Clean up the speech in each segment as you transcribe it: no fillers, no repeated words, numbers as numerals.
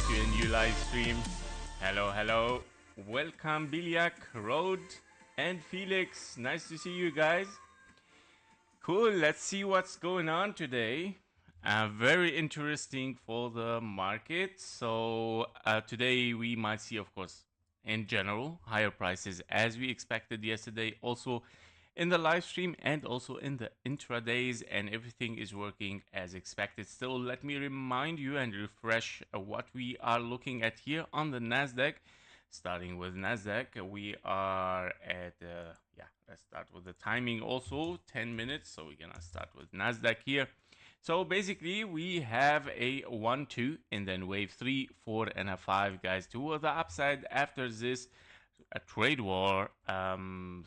to a new live stream. Hello. Welcome, Biliak, Rode, and Felix. Nice to see you guys. Cool, let's see what's going on today. Very interesting for the market. So today we might see, of course, in general, higher prices as we expected yesterday. Also in the live stream and also in the intradays, and everything is working as expected. Still, let me remind you and refresh what we are looking at here on the NASDAQ. Starting with NASDAQ, we are at, let's start with the timing also, 10 minutes. So we're gonna start with NASDAQ here. So basically we have a 1, 2, and then wave 3, 4, and a 5, guys, toward the upside after this a trade war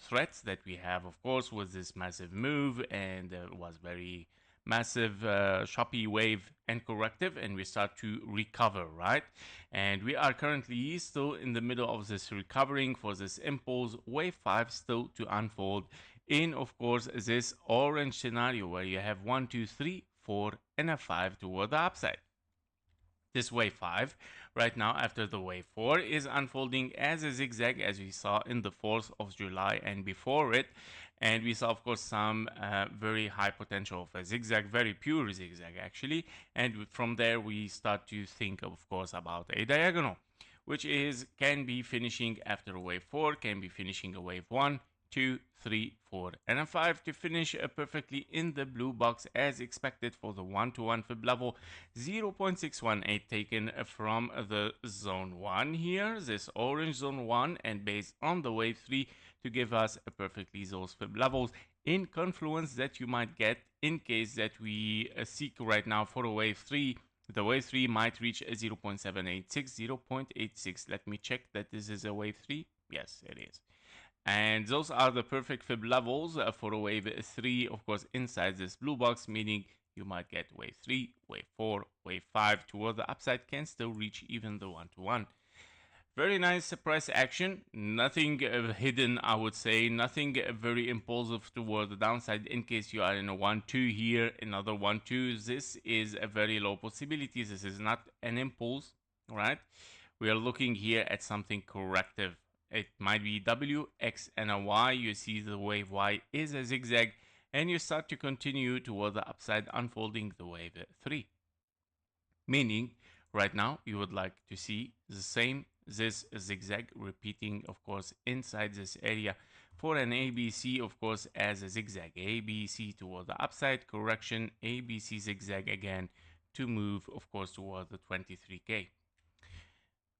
threats that we have, of course, with this massive move, and was very massive choppy wave and corrective, and we start to recover, right? And we are currently still in the middle of this recovering for this impulse wave 5 still to unfold in, of course, this orange scenario where you have 1, 2, 3, 4, and a 5 toward the upside. This wave 5 right now after the wave 4 is unfolding as a zigzag, as we saw in the 4th of July and before it, and we saw, of course, some very high potential of a zigzag, very pure zigzag actually, and from there we start to think, of course, about a diagonal, which can be finishing after wave 4, can be finishing a wave 1, 2, 3, 4, and a 5 to finish perfectly in the blue box as expected for the 1-to-1 fib level 0.618 taken from the zone 1 here, this orange zone 1, and based on the wave 3 to give us perfectly those fib levels in confluence that you might get in case that we seek right now for a wave 3. The wave 3 might reach 0.786, 0.86. Let me check that this is a wave 3. Yes, it is. And those are the perfect fib levels for a wave 3, of course, inside this blue box, meaning you might get wave 3, wave 4, wave 5 toward the upside, can still reach even the 1-to-1. Very nice price action, nothing hidden, I would say, nothing very impulsive toward the downside. In case you are in a 1-2 here, another 1-2, this is a very low possibility. This is not an impulse, right? We are looking here at something corrective. It might be W, X, and a Y. You see the wave Y is a zigzag, and you start to continue toward the upside, unfolding the wave 3. Meaning, right now, you would like to see this zigzag repeating, of course, inside this area for an ABC, of course, as a zigzag. ABC toward the upside, correction, ABC zigzag again to move, of course, toward the 23K.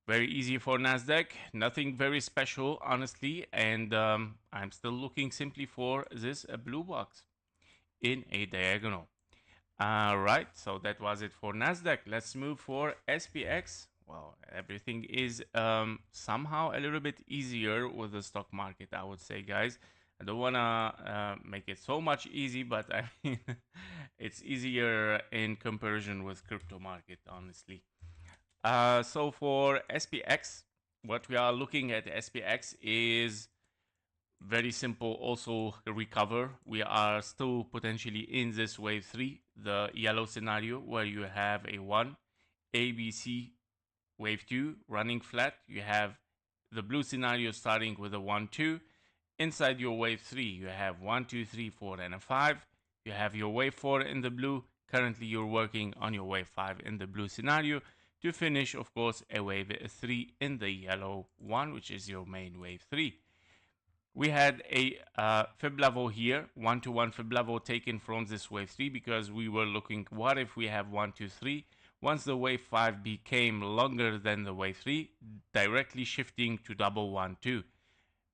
Very easy for NASDAQ, nothing very special, honestly, and I'm still looking simply for this blue box in a diagonal. Right, so that was it for NASDAQ. Let's move for SPX. Well, everything is somehow a little bit easier with the stock market, I would say, guys. I don't want to make it so much easy, but I mean, it's easier in comparison with crypto market, honestly. So for SPX, what we are looking at SPX is very simple, also recover. We are still potentially in this wave 3, the yellow scenario where you have a 1, ABC, wave 2 running flat. You have the blue scenario starting with a 1, 2. Inside your wave 3, you have 1, 2, 3, 4, and a 5. You have your wave 4 in the blue. Currently, you're working on your wave 5 in the blue scenario to finish, of course, a wave 3 in the yellow one, which is your main wave 3. We had a fib level here, 1-to-1 fib level taken from this wave 3 because we were looking, what if we have 1, 2, 3? Once the wave 5 became longer than the wave 3, directly shifting to double 1, 2.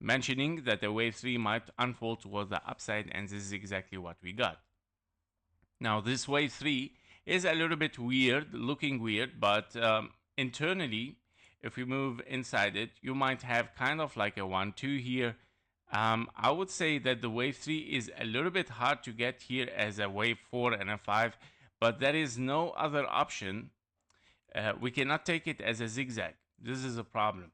Mentioning that the wave 3 might unfold toward the upside, and this is exactly what we got. Now, this wave 3 is a little bit weird, looking weird, but internally, if we move inside it, you might have kind of like a 1, 2 here. I would say that the wave 3 is a little bit hard to get here as a wave 4 and a 5, but there is no other option. We cannot take it as a zigzag. This is a problem.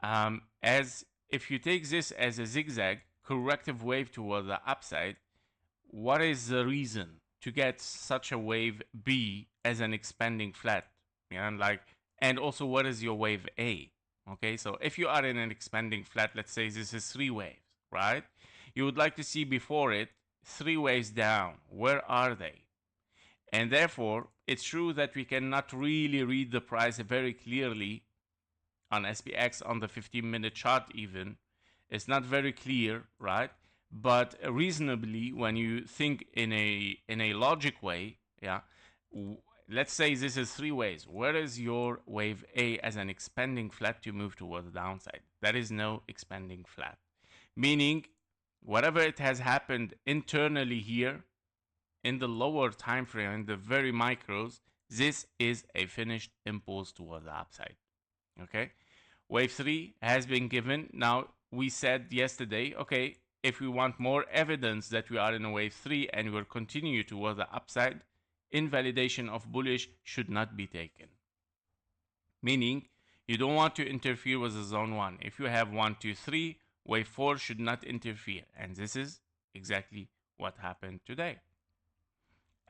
As if you take this as a zigzag, corrective wave toward the upside, what is the reason to get such a wave B as an expanding flat? Yeah, like and also what is your wave A. Okay, so if you are in an expanding flat, let's say this is 3 waves, right? You would like to see before it 3 waves down. Where are they? And therefore, it's true that we cannot really read the price very clearly on SPX on the 15-minute chart even. It's not very clear, right? But reasonably, when you think in a logic way, yeah, let's say this is 3 waves. Where is your wave A as an expanding flat to move toward the downside? There is no expanding flat. Meaning, whatever it has happened internally here, in the lower time frame, in the very micros, this is a finished impulse toward the upside. Okay, wave 3 has been given. Now we said yesterday, okay, if we want more evidence that we are in a wave 3 and we'll continue toward the upside, invalidation of bullish should not be taken. Meaning, you don't want to interfere with the zone 1. If you have 1, 2, 3, wave 4 should not interfere. And this is exactly what happened today.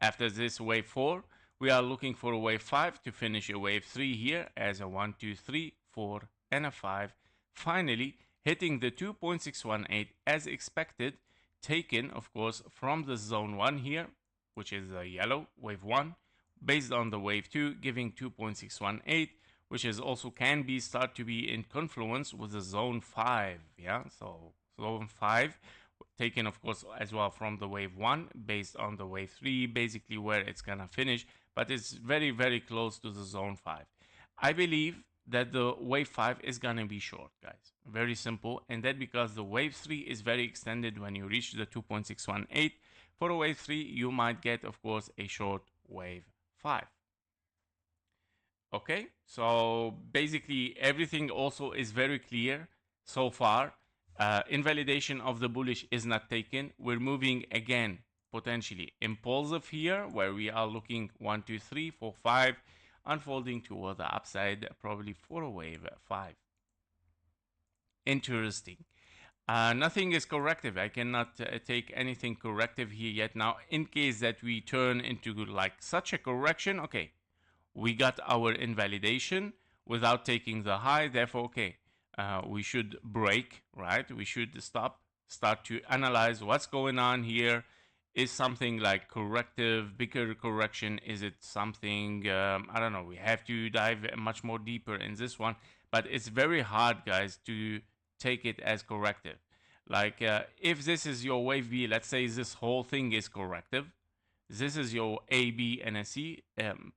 After this wave 4, we are looking for a wave 5 to finish a wave 3 here as a 1, 2, 3, 4, and a 5. Finally, hitting the 2.618 as expected, taken, of course, from the zone 1 here, which is the yellow, wave 1, based on the wave 2, giving 2.618, which is also can be start to be in confluence with the zone 5. Yeah, so zone 5 taken, of course, as well from the wave 1 based on the wave 3, basically where it's gonna finish, but it's very, very close to the zone 5. I believe that the wave 5 is gonna be short, guys. Very simple, and that because the wave 3 is very extended. When you reach the 2.618 for a wave 3, you might get, of course, a short wave 5. Okay, so basically everything also is very clear so far. Invalidation of the bullish is not taken. We're moving again, potentially impulsive here, where we are looking 1, 2, 3, 4, 5, unfolding toward the upside, probably for a wave 5. Interesting. Nothing is corrective. I cannot take anything corrective here yet. Now, in case that we turn into like such a correction, okay, we got our invalidation without taking the high. Therefore, okay, we should break, right? We should start to analyze what's going on here. Is something like corrective, bigger correction? Is it something, I don't know, we have to dive much more deeper in this one, but it's very hard, guys, to take it as corrective. Like if this is your wave B, let's say this whole thing is corrective, this is your A, B, and a C,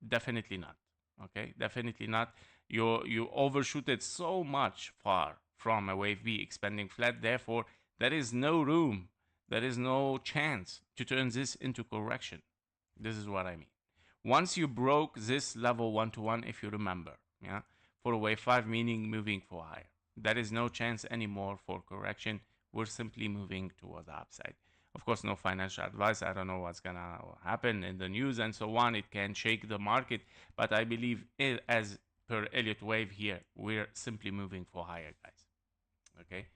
definitely not. Okay, definitely not. You overshoot it so much far from a wave B expanding flat. Therefore, there is no room, there is no chance to turn this into correction. This is what I mean. Once you broke this level 1-to-1, if you remember, yeah, for a wave 5, meaning moving for higher, there is no chance anymore for correction. We're simply moving toward the upside. Of course, no financial advice. I don't know what's gonna happen in the news and so on. It can shake the market, but I believe as per Elliott wave here, we're simply moving for higher, guys. Okay.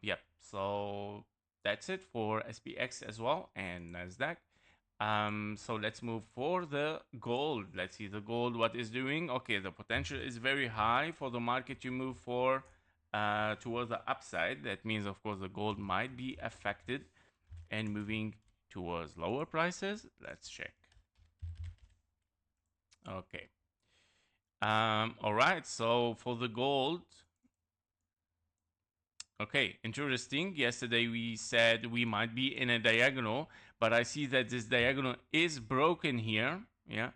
Yep. So that's it for SPX as well and NASDAQ. So let's move for the gold. Let's see the gold, what is doing. Okay, the potential is very high for the market to move for towards the upside. That means, of course, the gold might be affected and moving towards lower prices. Let's check. Okay. All right. So for the gold, okay, interesting. Yesterday we said we might be in a diagonal, but I see that this diagonal is broken here. Yeah,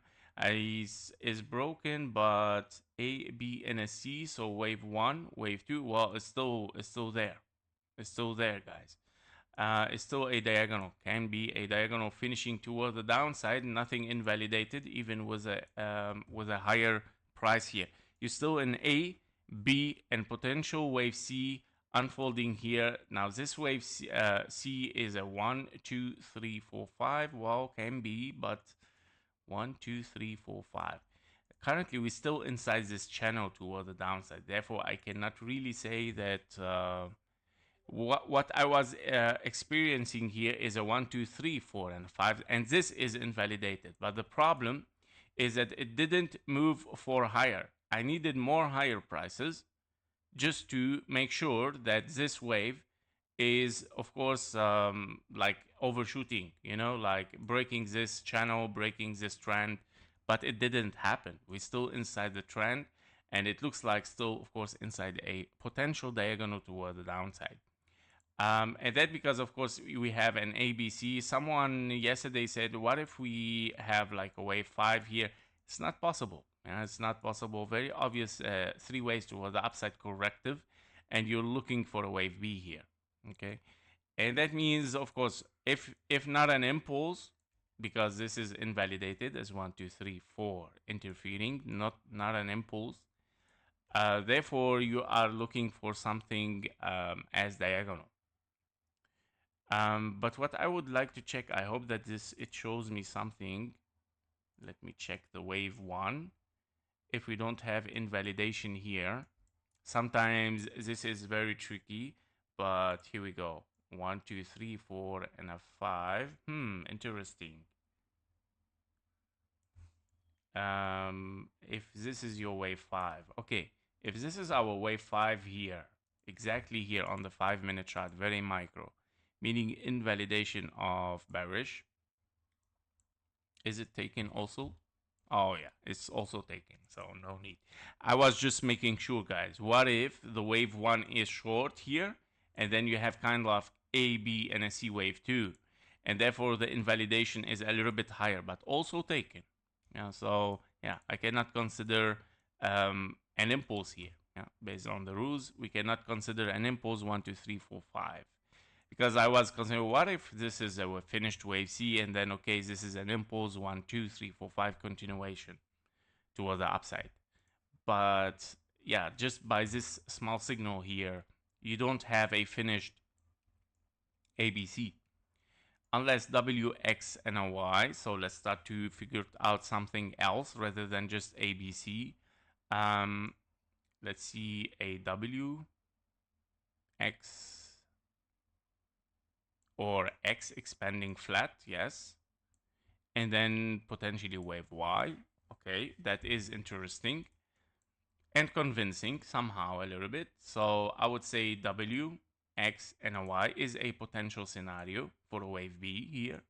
is broken, but A, B, and a C. So wave 1, wave 2. Well, it's still there. It's still there, guys. It's still a diagonal. Can be a diagonal finishing toward the downside. Nothing invalidated, even with a higher price here. You're still in A, B, and potential wave C unfolding here. Now this wave C is a 1, 2, 3, 4, 5. Well, can be, but 1, 2, 3, 4, 5. Currently, we're still inside this channel toward the downside. Therefore, I cannot really say that what I was experiencing here is a 1, 2, 3, 4, and 5, and this is invalidated. But the problem is that it didn't move for higher. I needed more higher prices just to make sure that this wave is, of course, like overshooting, like breaking this channel, breaking this trend, but it didn't happen. We're still inside the trend, and it looks like still, of course, inside a potential diagonal toward the downside. And that because, of course, we have an ABC. Someone yesterday said, what if we have like a wave 5 here? It's not possible. It's not possible. Very obvious 3 ways toward the upside corrective, and you're looking for a wave B here. Okay, and that means, of course, if not an impulse, because this is invalidated as 1, 2, 3, 4 interfering, not an impulse. Therefore, you are looking for something as diagonal. But what I would like to check, I hope that it shows me something. Let me check the wave 1. If we don't have invalidation here, sometimes this is very tricky, but here we go. 1, 2, 3, 4, and a 5. Interesting. If this is your wave 5, okay. If this is our wave 5 here, exactly here on the 5-minute chart, very micro, meaning invalidation of bearish. Is it taken also? Oh yeah, it's also taken, so no need. I was just making sure, guys. What if the wave 1 is short here, and then you have kind of A, B, and a C wave 2, and therefore the invalidation is a little bit higher, but also taken. Yeah, so yeah, I cannot consider an impulse here. Yeah, based on the rules, we cannot consider an impulse 1, 2, 3, 4, 5. Because I was considering, what if this is a finished wave C, and then, okay, this is an impulse 1, 2, 3, 4, 5 continuation toward the upside. But yeah, just by this small signal here, you don't have a finished ABC. Unless W, X, and a Y. So let's start to figure out something else rather than just ABC. Let's see a W, X, or X expanding flat, yes. And then potentially wave Y. Okay, that is interesting and convincing somehow a little bit. So I would say W, X, and a Y is a potential scenario for a wave B here.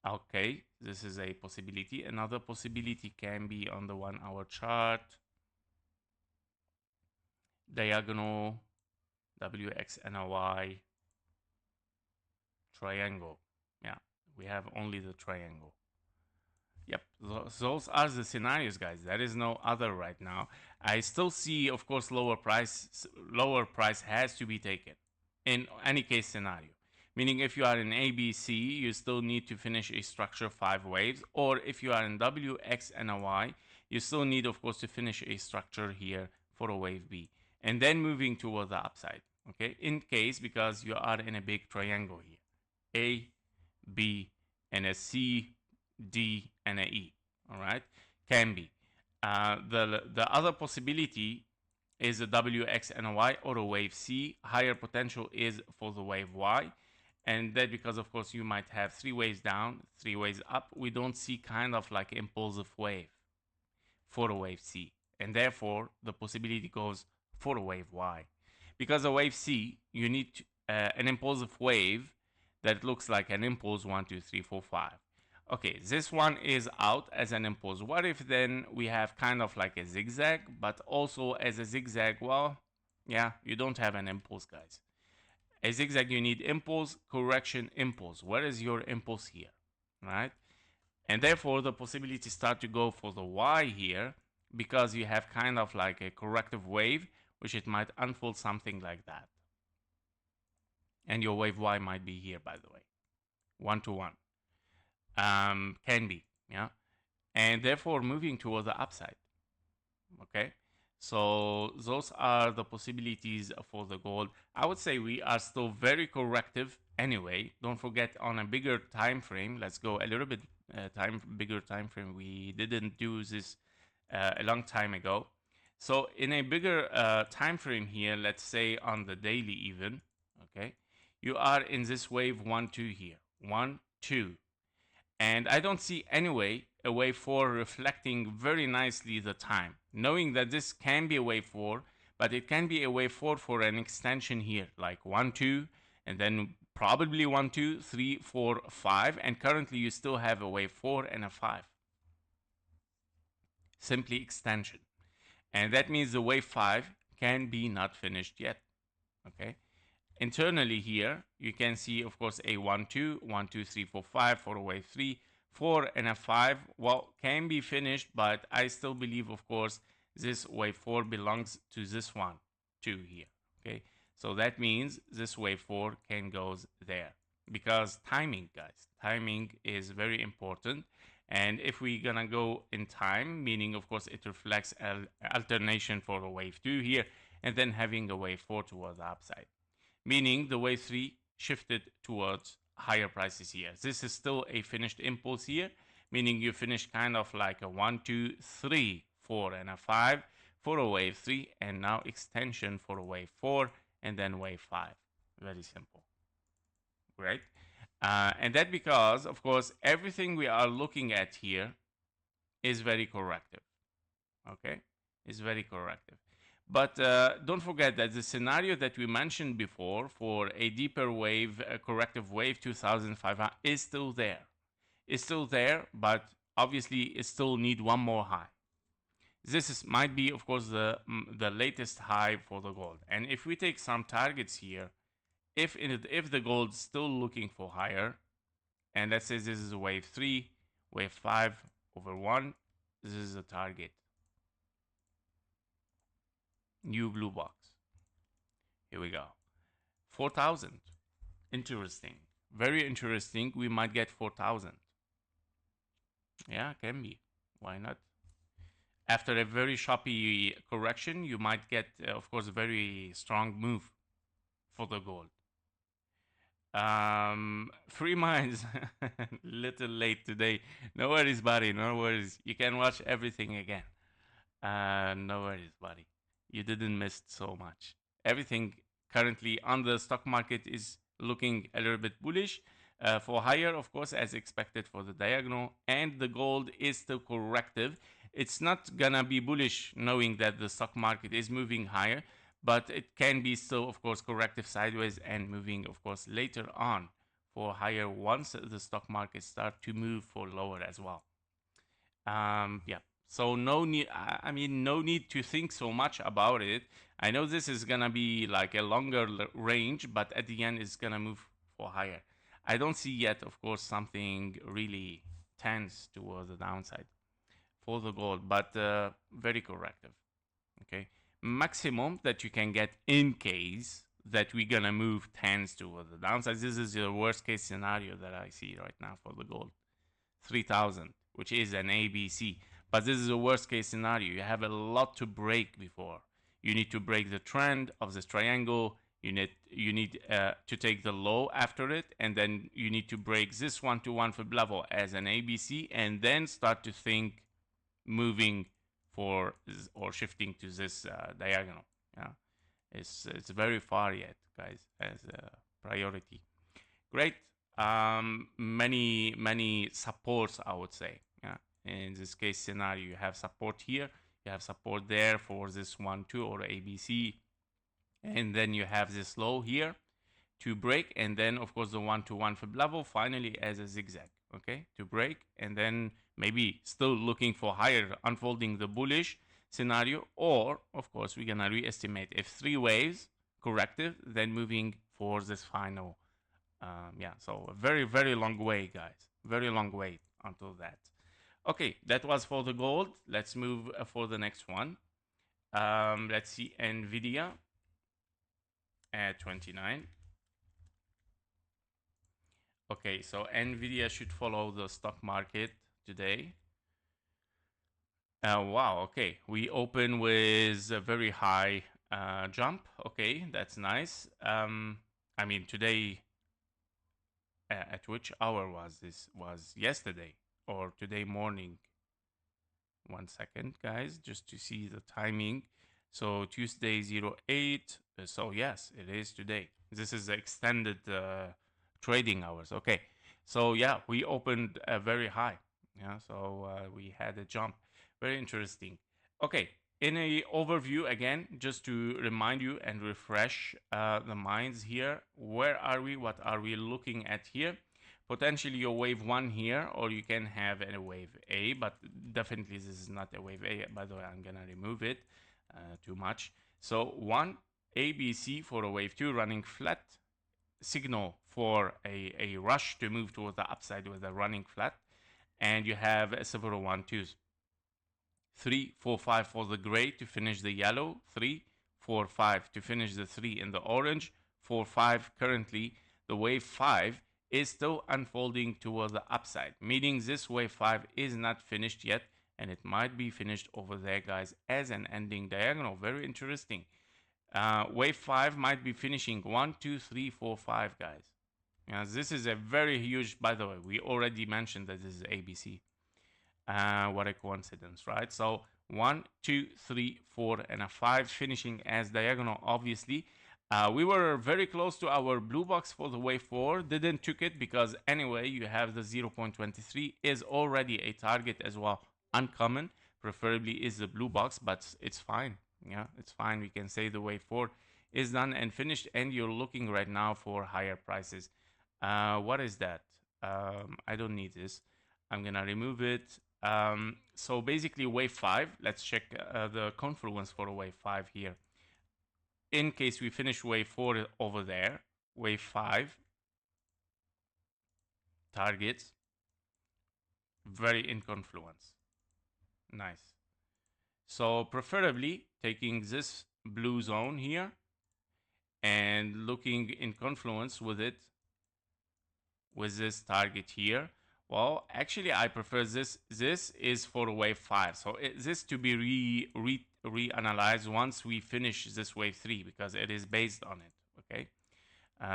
Okay, this is a possibility. Another possibility can be on the 1-hour chart. Diagonal, W, X, and a Y. Triangle. Yeah, we have only the triangle. Yep, those are the scenarios, guys. There is no other right now. I still see, of course, lower price has to be taken in any case scenario. Meaning if you are in ABC, you still need to finish a structure 5 waves. Or if you are in W, X, and a Y, you still need, of course, to finish a structure here for a wave B. And then moving toward the upside. Okay, in case, because you are in a big triangle here. A, B, and a C, D, and a E. All right, can be. The other possibility is a W, X, and a Y, or a wave C. Higher potential is for the wave Y. And that because, of course, you might have 3 waves down, 3 waves up. We don't see kind of like impulsive wave for a wave C. And therefore, the possibility goes for a wave Y. Because a wave C, you need an impulsive wave that looks like an impulse 1, 2, 3, 4, 5. Okay, this one is out as an impulse. What if then we have kind of like a zigzag, but also as a zigzag? Well, yeah, you don't have an impulse, guys. A zigzag, you need impulse, correction, impulse. Where is your impulse here, right? And therefore, the possibilities start to go for the Y here, because you have kind of like a corrective wave, which it might unfold something like that. And your wave Y might be here, by the way, 1 to 1. Can be, yeah. And therefore, moving toward the upside. Okay. So those are the possibilities for the gold. I would say we are still very corrective anyway. Don't forget, on a bigger time frame, let's go a little bit bigger time frame. We didn't do this a long time ago. So in a bigger time frame here, let's say on the daily even, okay, you are in this wave 1, 2 here. 1, 2. And I don't see anyway a wave 4 reflecting very nicely the time, knowing that this can be a wave 4, but it can be a wave 4 for an extension here, like 1, 2, and then probably 1, 2, 3, 4, 5, and currently you still have a wave 4 and a 5. Simply extension. And that means the wave 5 can be not finished yet. Okay. Internally here, you can see, of course, a 1, 2, 1, 2, 3, 4, 5 for a wave 3, 4 and a 5. Well, can be finished, but I still believe, of course, this wave 4 belongs to this one, 2 here. Okay. So that means this wave 4 can go there, because timing, guys, timing is very important. And if we're gonna go in time, meaning of course it reflects alternation for a wave 2 here, and then having a wave 4 towards the upside, meaning the wave 3 shifted towards higher prices here. This is still a finished impulse here, meaning you finished kind of like a 1, 2, 3, 4 and a 5 for a wave 3, and now extension for a wave 4 and then wave 5. Very simple, right? And that because, of course, everything we are looking at here is very corrective. Okay, is very corrective. But don't forget that the scenario that we mentioned before for a deeper wave, a corrective wave 2,500 is still there. It's still there, but obviously it still need one more high. This might be, of course, the latest high for the gold. And if we take some targets here, if the gold's still looking for higher, and let's say this is a wave 3, wave 5 over 1, this is the target. New blue box. Here we go. 4,000. Interesting. Very interesting. We might get 4,000. Yeah, can be. Why not? After a very choppy correction, you might get, of course, a very strong move for the gold. Free minds. Little late today. No worries, buddy. No worries. You can watch everything again. No worries, buddy. You didn't miss so much. Everything currently on the stock market is looking a little bit bullish, for higher, of course, as expected for the diagonal, and the gold is still corrective. It's not gonna be bullish knowing that the stock market is moving higher, but it can be still, of course, corrective sideways and moving, of course, later on for higher once the stock market start to move for lower as well. Yeah. So no need, I mean, no need to think so much about it. I know this is gonna be like a longer range, but at the end it's gonna move for higher. I don't see yet, of course, something really tense towards the downside for the gold, but very corrective. Okay, maximum that you can get in case that we're gonna move tense towards the downside. This is the worst case scenario that I see right now for the gold, 3,000, which is an ABC. But this is a worst case scenario. You have a lot to break before. You need to break the trend of this triangle. You need to take the low after it, and then you need to break this 1-to-1 fib level as an ABC, and then start to think moving for or shifting to this diagonal. Yeah, it's very far yet, guys, as a priority. Great. Many supports, I would say. Yeah. In this case scenario, you have support here, you have support there for this 1, 2 or ABC, and then you have this low here to break, and then of course the 1-to-1 fib level finally as a zigzag. Okay, to break, and then maybe still looking for higher, unfolding the bullish scenario, or of course we're gonna re-estimate if 3 waves corrective, then moving for this final. Yeah, so a very long way, guys, very long way until that. Okay, that was for the gold. Let's move for the next one. Let's see, Nvidia at 29. Okay, so Nvidia should follow the stock market today. Wow, okay, we open with a very high jump. Okay, that's nice. I mean, today, at which hour was this? Was yesterday or today morning? 1 second, guys, just to see the timing. So Tuesday 08. So yes, it is today. This is the extended trading hours. Okay, So yeah, we opened very high. Yeah, so we had a jump. Very interesting. Okay, in a overview again, just to remind you and refresh the minds here. Where are we? What are we looking at here? Potentially your wave 1 here, or you can have a wave A, but definitely this is not a wave A. By the way, I'm gonna remove it too much. So 1 ABC for a wave 2 running flat, signal for a rush to move towards the upside with a running flat, and you have several 1-2s. 3, 4, 5 for the gray to finish the yellow, 3, 4, 5 to finish the 3 in the orange, 4, 5 currently. The wave 5 is still unfolding towards the upside, meaning this wave 5 is not finished yet, and it might be finished over there, guys, as an ending diagonal. Very interesting. Wave 5 might be finishing 1, 2, 3, 4, 5, guys. This is a very huge, by the way, we already mentioned that this is ABC. What a coincidence, right? So 1, 2, 3, 4, and a 5 finishing as diagonal, obviously. We were very close to our blue box for the wave 4, didn't took it because anyway, you have the 0.23 is already a target as well. Uncommon, preferably is the blue box, but it's fine. Yeah, it's fine. We can say the wave 4 is done and finished, and you're looking right now for higher prices. What is that? I don't need this. I'm gonna remove it. So basically wave 5, let's check the confluence for a wave 5 here. In case we finish wave 4 over there, wave 5 targets very in confluence. Nice. So preferably taking this blue zone here and looking in confluence with it, with this target here. Well, actually, I prefer this. This is for wave 5. So this to be reanalyzed once we finish this wave 3 because it is based on it, okay?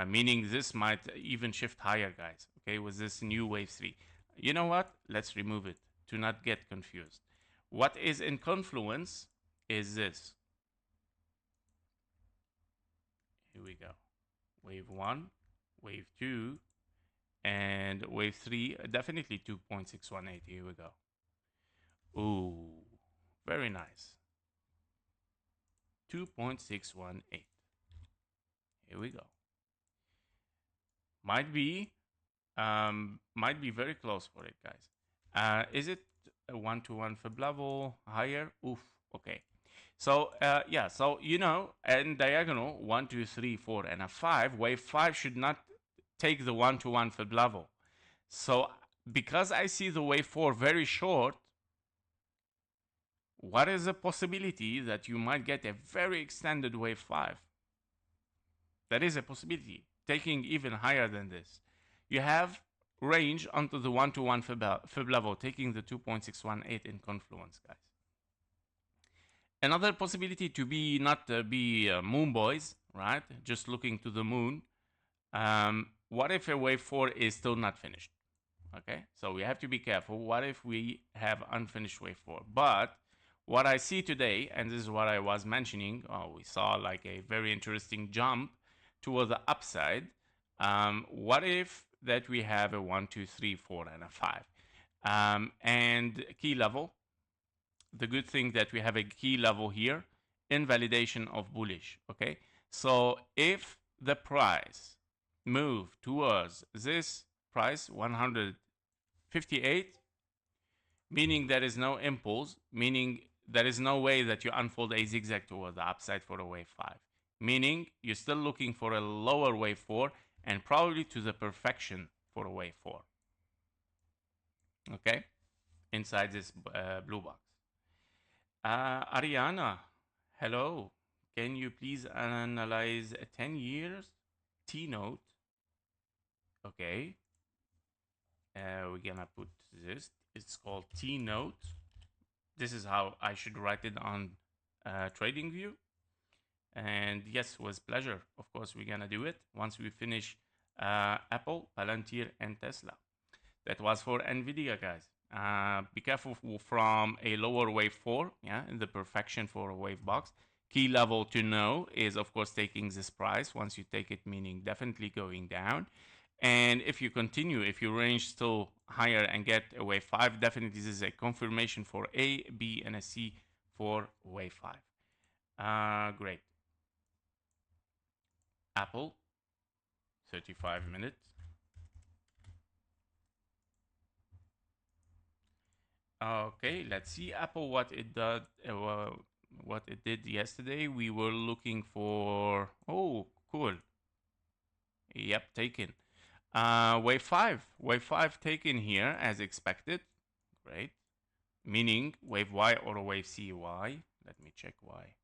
Meaning this might even shift higher, guys, okay, with this new wave 3. You know what? Let's remove it to not get confused. What is in confluence is this. Here we go. Wave 1, wave 2, and wave 3, definitely 2.618. Here we go. Ooh, very nice. 2.618. Here we go. Might be very close for it, guys. Is it a 1-to-1 fib level higher? Oof. Okay. So yeah. So you know, in diagonal 1, 2, 3, 4, and a 5. Wave 5 should not take the 1-to-1 fib level. So because I see the wave 4 very short, what is the possibility that you might get a very extended wave 5? That is a possibility, taking even higher than this. You have range onto the 1-to-1 fib level, taking the 2.618 in confluence, guys. Another possibility to be not be moon boys, right? Just looking to the moon. What if a wave 4 is still not finished? Okay, so we have to be careful. What if we have unfinished wave 4? But what I see today, and this is what I was mentioning, we saw like a very interesting jump toward the upside. What if that we have a 1, 2, 3, 4, and a 5? And key level. The good thing that we have a key level here, invalidation of bullish. Okay, so if the price move towards this price 158, meaning there is no impulse, meaning there is no way that you unfold a zigzag toward the upside for a wave 5, meaning you're still looking for a lower wave 4 and probably to the perfection for a wave 4. Okay, inside this blue box. Ariana, hello. Can you please analyze a 10 years T-note? Okay. We're gonna put this. It's called T-note. This is how I should write it on TradingView. And yes, with pleasure. Of course, we're gonna do it once we finish Apple, Palantir, and Tesla. That was for Nvidia, guys. Be careful from a lower wave 4, yeah, in the perfection for a wave box. Key level to know is, of course, taking this price. Once you take it, meaning definitely going down. And if you continue, if you range still higher and get a wave 5, definitely this is a confirmation for A, B, and a C for wave 5. Great. Apple, 35 minutes. Okay, let's see Apple what it did yesterday. We were looking for, oh, cool. Yep, taken. Wave 5 taken here as expected. Great. Meaning wave Y or wave CY. Let me check Y.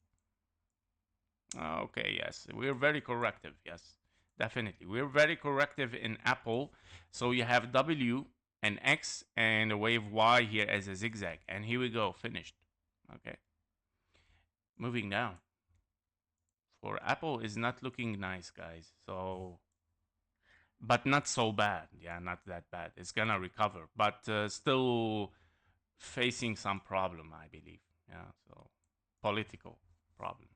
Okay, yes, we're very corrective. Yes, definitely. We're very corrective in Apple. So you have W and X and a wave Y here as a zigzag. And here we go, finished. Okay. Moving down. For Apple is not looking nice, guys. So, but not so bad. Yeah, not that bad. It's gonna recover, but still facing some problem, I believe. Yeah, so political problem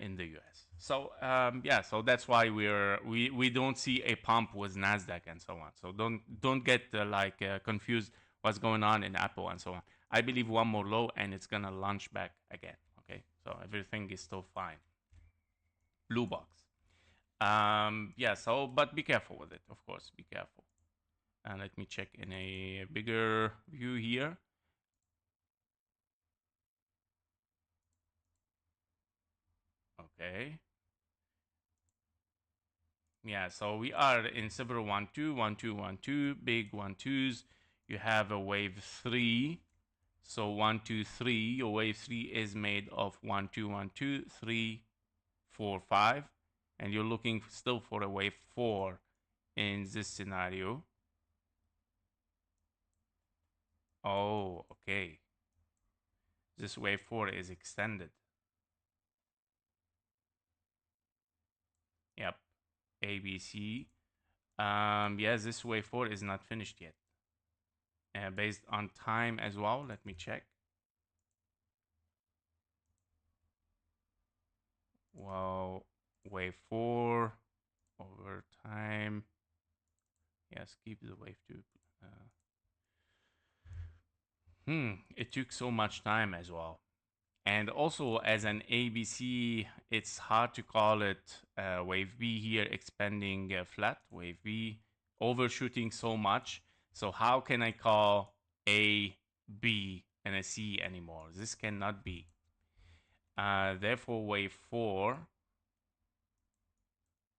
in the U.S. So yeah, so that's why we don't see a pump with Nasdaq and so on. So don't get confused what's going on in Apple and so on. I believe one more low and it's gonna launch back again. Okay, so everything is still fine. Blue box. Yeah. So but be careful with it, of course. Be careful. And let me check in a bigger view here. Okay. Yeah, so we are in several 1 2 1 2 1 2 big 1 2s. You have a wave 3. So 1 2 3. Your wave 3 is made of 1 2 1 2 3 4 5, and you're looking still for a wave 4 in this scenario. Oh, okay. This wave 4 is extended. Yep. ABC. Yes, this wave 4 is not finished yet. Based on time as well, let me check. Well, wave 4 over time. Yes, keep the wave 2. It took so much time as well. And also, as an ABC, it's hard to call it wave B here expanding flat, wave B overshooting so much. So, how can I call A, B, and a C anymore? This cannot be. Therefore, wave 4.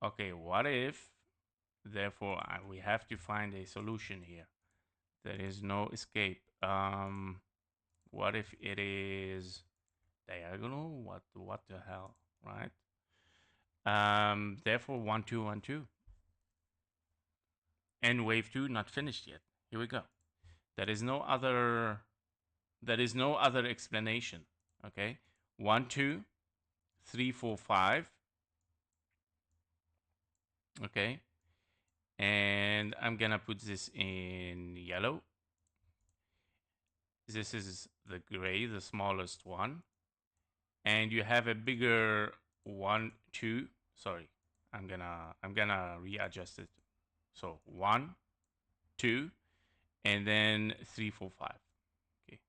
Okay, what if? Therefore, we have to find a solution here. There is no escape. What if it is diagonal? What the hell, right? Therefore 1 2 1 2. And wave 2 not finished yet. Here we go. There is no other explanation. Okay. 1 2 3 4 5. Okay. And I'm gonna put this in yellow. This is the gray, the smallest one. And you have a bigger 1 2. Sorry, I'm gonna readjust it. So 1 2 and then 3 4 5. Okay,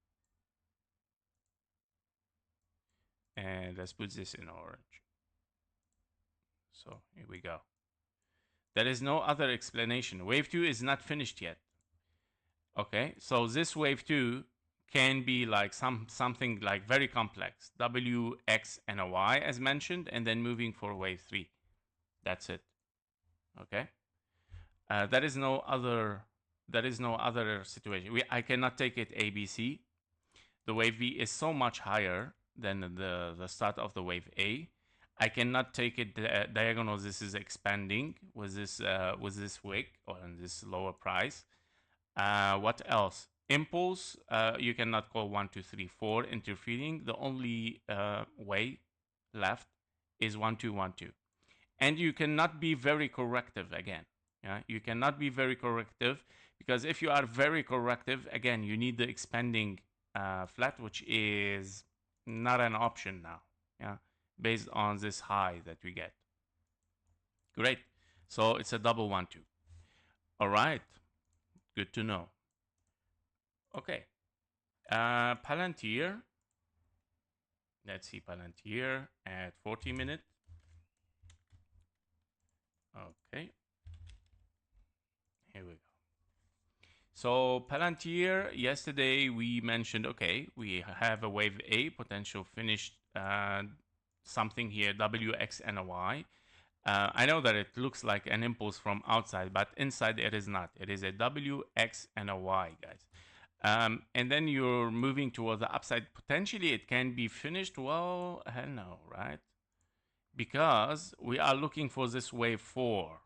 and let's put this in orange. So here we go. There is no other explanation. Wave 2 is not finished yet. Okay, so this wave 2 can be like something like very complex. W, X, and a Y as mentioned, and then moving for wave 3. That's it. Okay. There is no other situation. I cannot take it ABC. The wave B is so much higher than the start of the wave A. I cannot take it diagonal. This is expanding with this wick or in this lower price. What else? Impulse. You cannot call 1 2 3 4 interfering. The only way left is 1 2 1 2, and you cannot be very corrective again. Yeah, you cannot be very corrective because if you are very corrective, again, you need the expanding flat, which is not an option now. Yeah, based on this high that we get. Great. So it's a double 1-2. All right, good to know. Okay, Palantir. Let's see Palantir at 40 minutes. Okay, here we go. So Palantir, yesterday we mentioned, okay, we have a wave A potential finished something here, WX and a Y. I know that it looks like an impulse from outside, but inside it is not. It is a W, X, and a Y, guys. And then you're moving towards the upside. Potentially, it can be finished. Well, hell no, right? Because we are looking for this wave 4.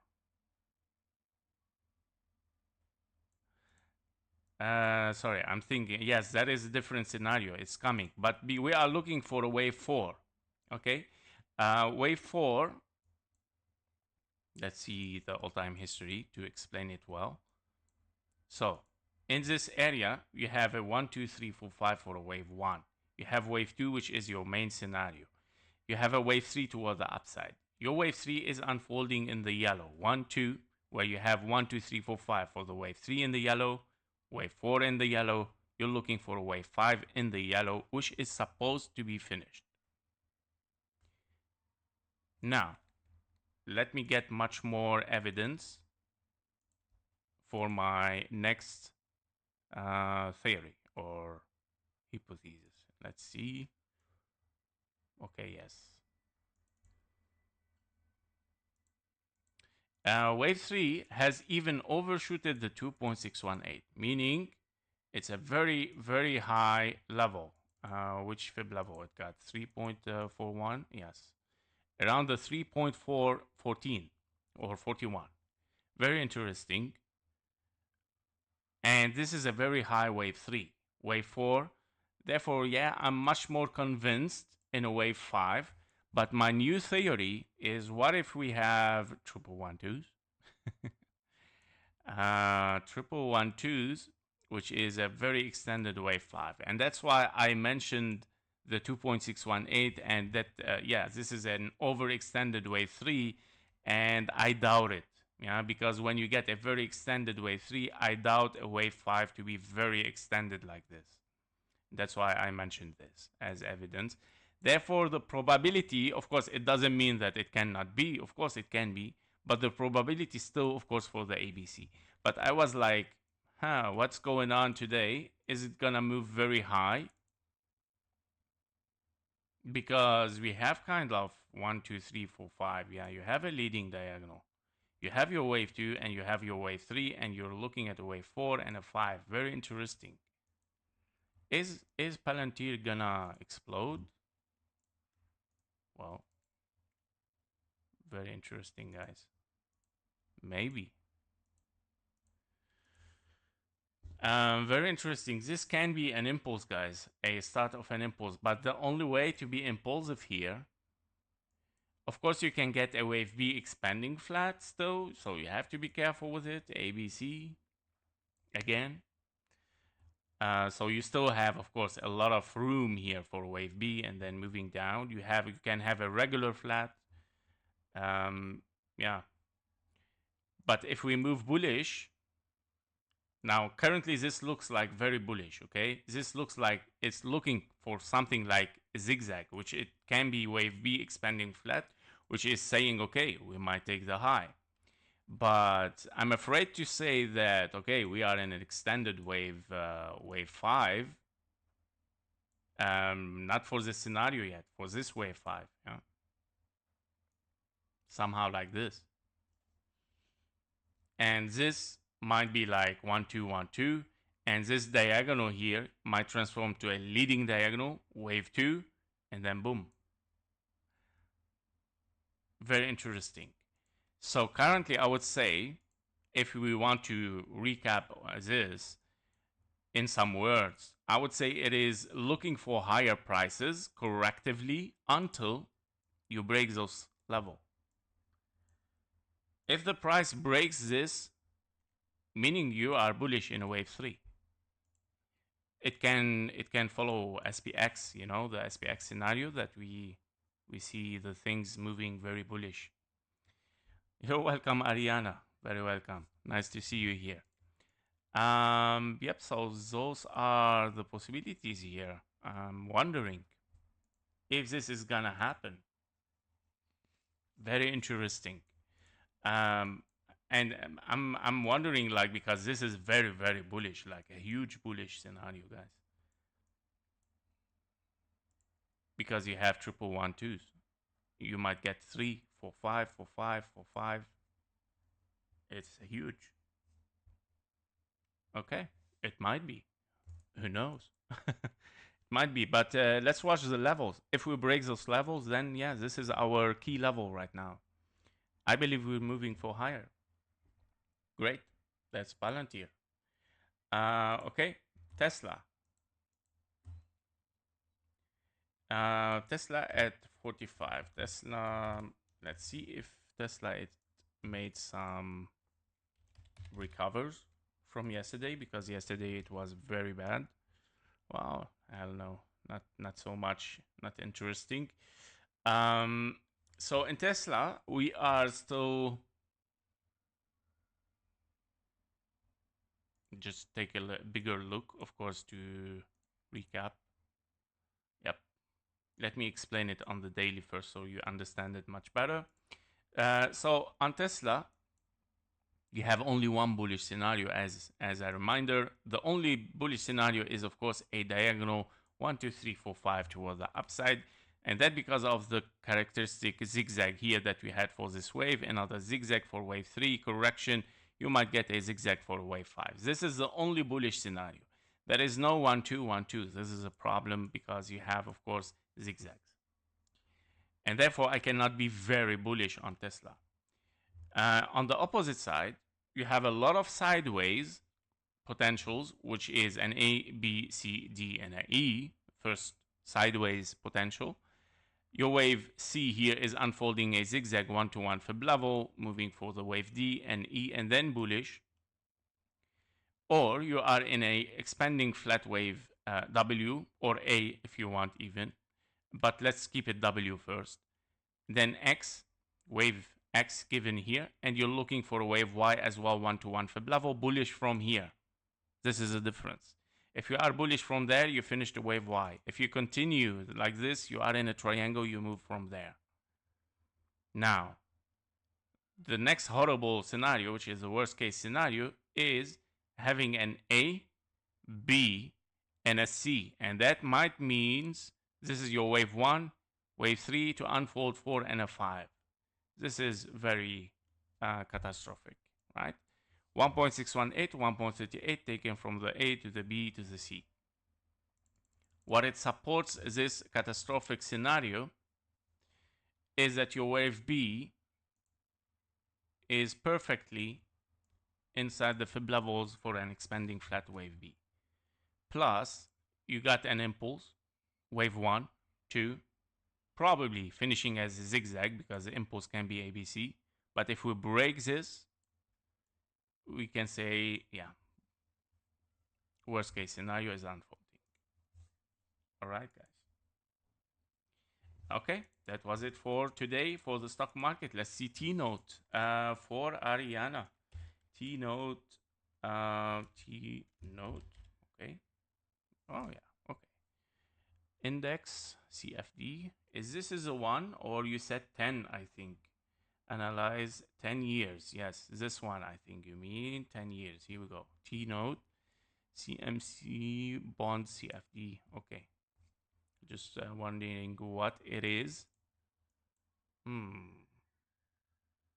Sorry, I'm thinking. Yes, that is a different scenario. It's coming, but we are looking for a wave 4. Okay, wave 4. Let's see the all-time history to explain it well. So in this area, you have a 1, 2, 3, 4, 5 for a wave 1. You have wave 2, which is your main scenario. You have a wave 3 toward the upside. Your wave 3 is unfolding in the yellow. 1, 2, where you have 1, 2, 3, 4, 5 for the wave 3 in the yellow, wave 4 in the yellow. You're looking for a wave 5 in the yellow, which is supposed to be finished. Now, let me get much more evidence for my next theory or hypothesis. Let's see. Okay, yes. Wave 3 has even overshooted the 2.618, meaning it's a very, very high level. Which fib level it got? 3.41? Yes. Around the 3.414 or 41. Very interesting. And this is a very high wave 3. Wave 4. Therefore, yeah, I'm much more convinced in a wave 5. But my new theory is, what if we have triple 1-2s? Triple 1-2s, which is a very extended wave 5. And that's why I mentioned the 2.618 and that, yeah, this is an overextended wave 3, and I doubt it. Yeah, because when you get a very extended wave 3, I doubt a wave 5 to be very extended like this. That's why I mentioned this as evidence. Therefore, the probability, of course, it doesn't mean that it cannot be. Of course, it can be. But the probability still, of course, for the ABC. But I was like, what's going on today? Is it going to move very high? Because we have kind of 1, 2, 3, 4, 5. Yeah, you have a leading diagonal. You have your wave 2 and you have your wave 3, and you're looking at a wave 4 and a 5. Very interesting. Is Palantir gonna explode? Well, very interesting, guys. Maybe. Very interesting. This can be an impulse, guys. A start of an impulse. But the only way to be impulsive here, of course, you can get a wave B expanding flat still. So you have to be careful with it. ABC again. So you still have, of course, a lot of room here for wave B, and then moving down, you can have a regular flat. Yeah. But if we move bullish, now currently this looks like very bullish, okay? This looks like it's looking for something like a zigzag, which it can be wave B expanding flat, which is saying, okay, we might take the high. But I'm afraid to say that, okay, we are in an extended wave, wave 5. Not for this scenario yet, for this wave 5. Yeah? Somehow like this. And this might be like 1, 2, 1, 2. And this diagonal here might transform to a leading diagonal, wave 2, and then boom. Very interesting. So currently, I would say, if we want to recap this in some words, I would say it is looking for higher prices correctively until you break those level. If the price breaks this, meaning you are bullish in a wave 3. It can follow SPX, you know, the SPX scenario that we see the things moving very bullish. You're welcome, Ariana. Very welcome. Nice to see you here. Yep, so those are the possibilities here. I'm wondering if this is gonna happen. Very interesting. Um, and I'm wondering, like, because this is very bullish, like a huge bullish scenario, guys. Because you have triple 1-2s, you might get 3, 4, 5, 4, 5, 4, 5. It's huge. Okay, it might be. Who knows? Might be, but let's watch the levels. If we break those levels, then yeah, this is our key level right now. I believe we're moving for higher. Great. That's Palantir. Okay, Tesla. Tesla at 45. Tesla, let's see if Tesla it made some recovers from yesterday, because yesterday it was very bad. Wow, I don't know, not so much, not interesting. So in Tesla, we are still, just take a bigger look, of course, to recap. Yep. Let me explain it on the daily first so you understand it much better. So on Tesla, you have only one bullish scenario as a reminder. The only bullish scenario is, of course, a diagonal 1, 2, 3, 4, 5 toward the upside. And that because of the characteristic zigzag here that we had for this wave, another zigzag for wave 3 correction, you might get a zigzag for wave 5. This is the only bullish scenario. There is no 1, 2, 1, 2. This is a problem because you have, of course, zigzags. And therefore, I cannot be very bullish on Tesla. On the opposite side, you have a lot of sideways potentials, which is an A, B, C, D, and an E, first sideways potential. Your wave C here is unfolding a zigzag 1-to-1 fib level, moving for the wave D and E, and then bullish. Or you are in a expanding flat wave W, or A if you want even, but let's keep it W first. Then X, wave X given here, and you're looking for a wave Y as well, 1-to-1 fib level, bullish from here. This is the difference. If you are bullish from there, you finish the wave Y. If you continue like this, you are in a triangle, you move from there. Now, the next horrible scenario, which is the worst case scenario, is having an A, B, and a C. And that might means this is your wave 1, wave 3 to unfold 4 and a 5. This is very catastrophic, right? 1.618, 1.38 taken from the A to the B to the C. What it supports this catastrophic scenario is that your wave B is perfectly inside the fib levels for an expanding flat wave B. Plus, you got an impulse, wave 1, 2, probably finishing as a zigzag because the impulse can be ABC. But if we break this, we can say, yeah, worst case scenario is unfolding. All right, guys. Okay, that was it for today for the stock market. Let's see T-note for Ariana. T-note, T-note, okay. Oh, yeah, okay. Index, CFD. Is this a 1 or you said 10, I think? Analyze 10 years. Yes, this one, I think you mean 10 years. Here we go. T-note, CMC, bond, CFD. Okay. Just wondering what it is.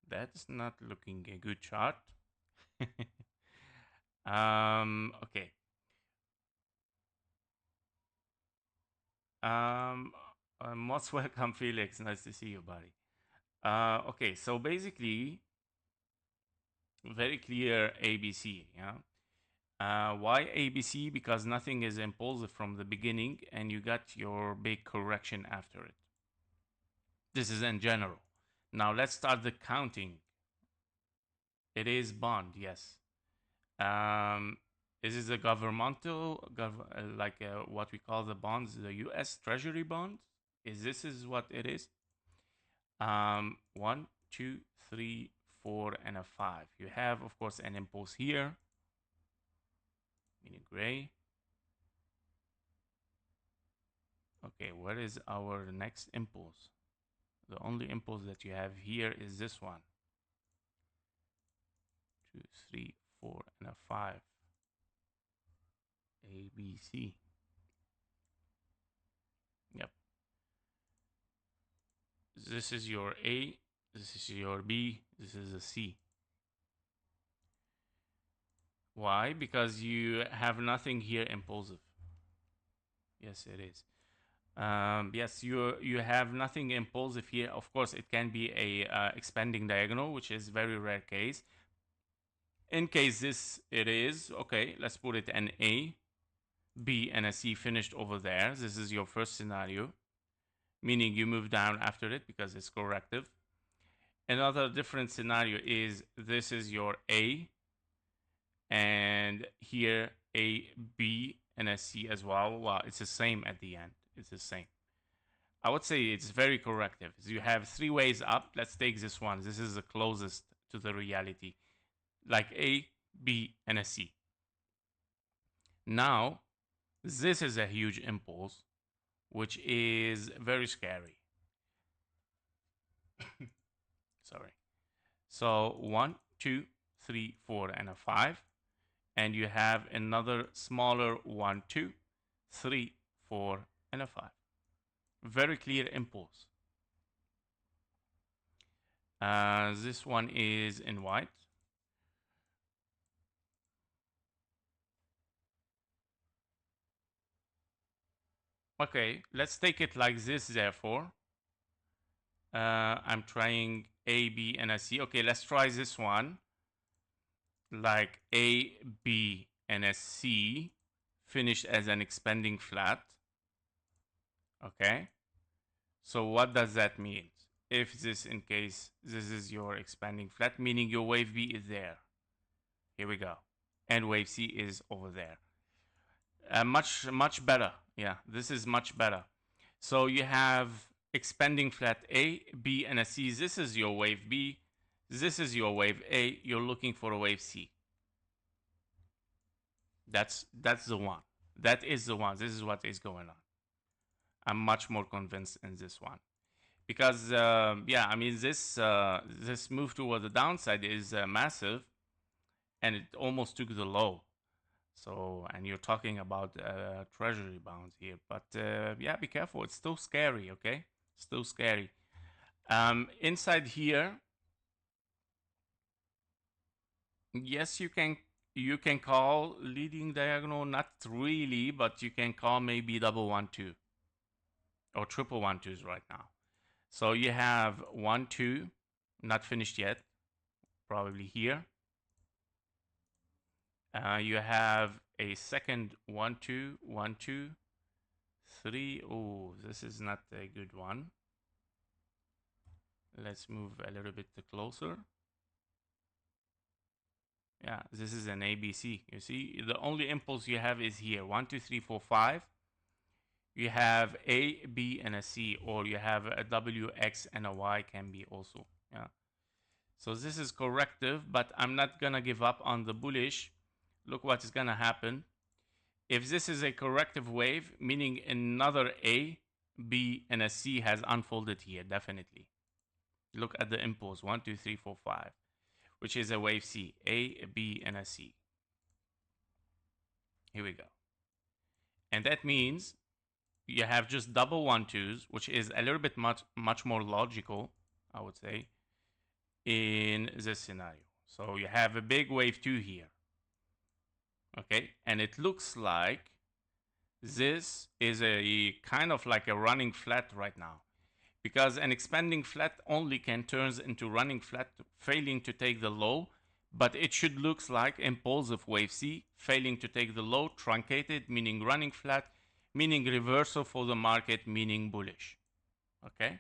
That's not looking a good chart. Okay. Most welcome, Felix. Nice to see you, buddy. Okay, so basically, very clear ABC, yeah. Why ABC? Because nothing is impulsive from the beginning, and you got your big correction after it. This is in general. Now let's start the counting. It is bond, yes. Is this a governmental, like what we call the bonds, the U.S. Treasury bonds? Is what it is? 1, 2, 3, 4, and a 5. You have, of course, an impulse here, meaning gray. Okay, what is our next impulse? The only impulse that you have here is this one. 2, 3, 4, and a 5. A, B, C. Yep. This is your A, this is your B, this is a C. Why? Because you have nothing here impulsive. Yes, it is. Yes, you have nothing impulsive here. Of course, it can be a expanding diagonal, which is very rare case. In case this it is, okay, let's put it an A, B, and a C finished over there. This is your first scenario, meaning you move down after it because it's corrective. Another different scenario is this is your A, and here A, B, and a C as well. Well, it's the same at the end. It's the same. I would say it's very corrective. So you have 3 ways up. Let's take this one. This is the closest to the reality, like A, B, and a C. Now, this is a huge impulse, which is very scary. Sorry. So 1, 2, 3, 4, and a 5. And you have another smaller 1, 2, 3, 4, and a 5. Very clear impulse. This one is in white. Okay, let's take it like this, therefore. I'm trying A, B, and a C. Okay, let's try this one. Like A, B, and a C finished as an expanding flat. Okay. So what does that mean? If this, in case this is your expanding flat, meaning your wave B is there. Here we go. And wave C is over there. Much better. Yeah, this is much better. So you have expanding flat A, B, and a C. This is your wave B. This is your wave A. You're looking for a wave C. That's the one. That is the one. This is what is going on. I'm much more convinced in this one. Because yeah, I mean this move toward the downside is massive, and it almost took the low. So, and you're talking about treasury bonds here, but yeah, be careful. It's still scary. Okay, still scary. Inside here, yes, you can call leading diagonal, not really, but you can call maybe double 1 2 or triple 1 2s right now. So you have 1 2, not finished yet, probably here. You have a second 1 2 1 2 3. Oh, this is not a good one. Let's move a little bit closer. Yeah, this is an ABC. You see, the only impulse you have is here 1 2 3 4 5. You have A, B, and a C, or you have a W, X, and a Y can be also. Yeah. So this is corrective, but I'm not gonna give up on the bullish. Look what is gonna happen. If this is a corrective wave, meaning another A, B, and a C has unfolded here, definitely. Look at the impulse 1 2 3 4 5, which is a wave C, A, B, and a C. Here we go. And that means you have just double 1 2s, which is a little bit much more logical, I would say, in this scenario. So you have a big wave 2 here. Okay, and it looks like this is a kind of like a running flat right now, because an expanding flat only can turn into running flat, failing to take the low, but it should looks like impulsive wave C, failing to take the low, truncated, meaning running flat, meaning reversal for the market, meaning bullish. Okay,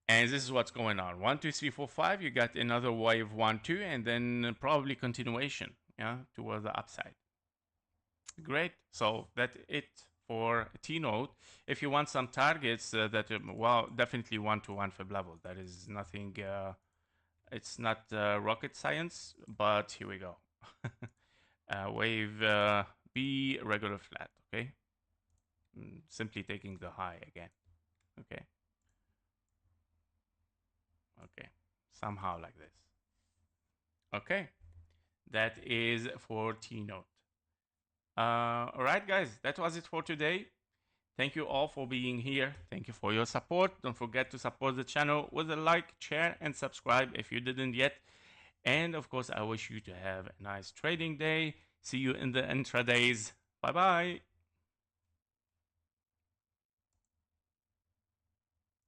and this is what's going on. 1 2 3 4 5, you got another wave 1 2, and then probably continuation, yeah, toward the upside. Great. So that's it for T-Note. If you want some targets that, well, definitely 1 to 1 fib level. That is nothing It's not rocket science, but here we go. Wave B, regular flat, okay? Simply taking the high again, okay? Okay, somehow like this. Okay, that is for T-note. All right, guys, that was it for today. Thank you all for being here. Thank you for your support. Don't forget to support the channel with a like, share, and subscribe if you didn't yet. And of course, I wish you to have a nice trading day. See you in the intradays. Bye bye.